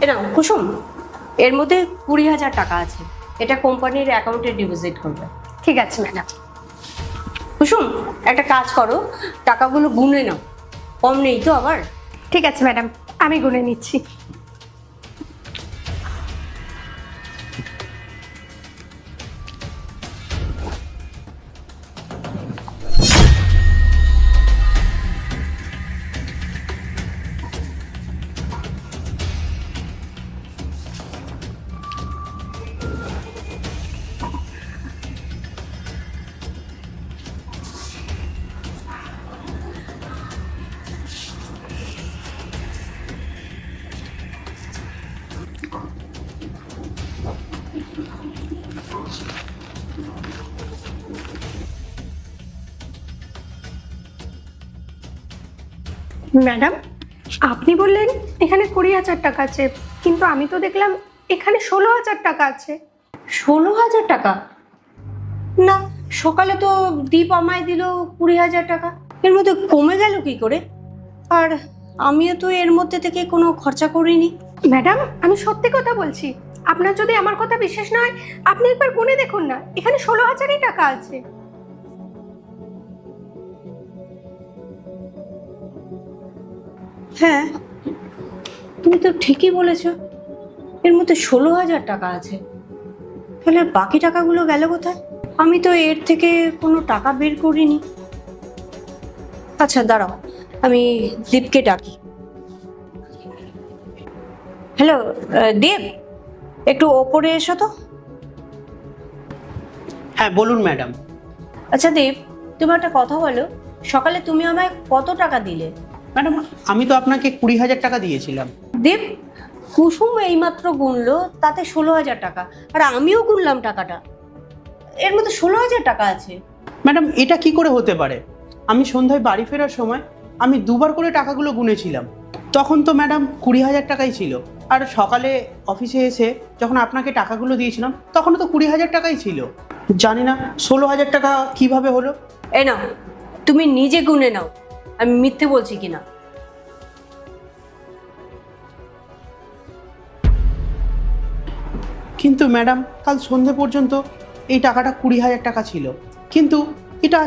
নাও কুসুম, এর মধ্যে 20,000 টাকা আছে, এটা কোম্পানির অ্যাকাউন্টে ডিপোজিট করবে। ঠিক আছে ম্যাডাম। কুসুম, একটা কাজ করো, টাকাগুলো গুনে নাও, কম নেই তো আবার। ঠিক আছে ম্যাডাম, আমি গুনে নিচ্ছি। ম্যাডাম, আপনি বললেন এখানে 20,000 টাকা আছে, কিন্তু আমি তো দেখলাম এখানে 16,000 টাকা আছে। 16,000 টাকা? না, সকালে তো দীপ আমায় দিল 20,000 টাকা, এর মধ্যে কমে গেল কি করে? আর আমিও তো এর মধ্যে থেকে কোনো খরচা করিনি। ম্যাডাম, আমি সত্যি কথা বলছি, আপনার যদি আমার কথা বিশ্বাস না হয় আপনি একবার গুনে দেখুন না, এখানে 16,000 টাকা আছে। হ্যাঁ, তুমি তো ঠিকই বলেছ, এর মধ্যে 16,000 টাকা আছে। তাহলে বাকি টাকাগুলো গেল কোথায়? আমি তো এর থেকে কোনো টাকা বের করিনি। আচ্ছা দাঁড়াও, আমি দীপকে ডাকি। হ্যালো দীপ, একটু ওপরে এসো তো। হ্যাঁ বলুন ম্যাডাম। আচ্ছা দীপ, তুমি একটা কথা বলো, সকালে তুমি আমায় কত টাকা দিলে? ম্যাডাম, আমি তো আপনাকে 20,000 টাকা দিয়েছিলাম। দীপ, কুসুম এইমাত্র গুনলো, তাতে 16,000 টাকা, আর আমিও গুনলাম টাকাটা, এর মধ্যে 16,000 টাকা আছে। ম্যাডাম, এটা কি করে হতে পারে? আমি সন্ধ্যায় বাড়ি ফেরার সময় আমি দুবার করে টাকাগুলো গুনেছিলাম, তখন তো ম্যাডাম 20,000 টাকাই ছিল। আর সকালে অফিসে এসে যখন আপনাকে টাকাগুলো দিয়েছিলাম তখনও তো 20,000 টাকাই ছিল। জানি না 16,000 টাকা কিভাবে হলো। এই নাও, তুমি নিজে গুনে নাও আমি মিথ্যে বলছি কিনা। কিন্তু ম্যাডাম, কাল সন্ধে পর্যন্ত এই টাকাটা 20,000 টাকা ছিল, কিন্তু এটা আজ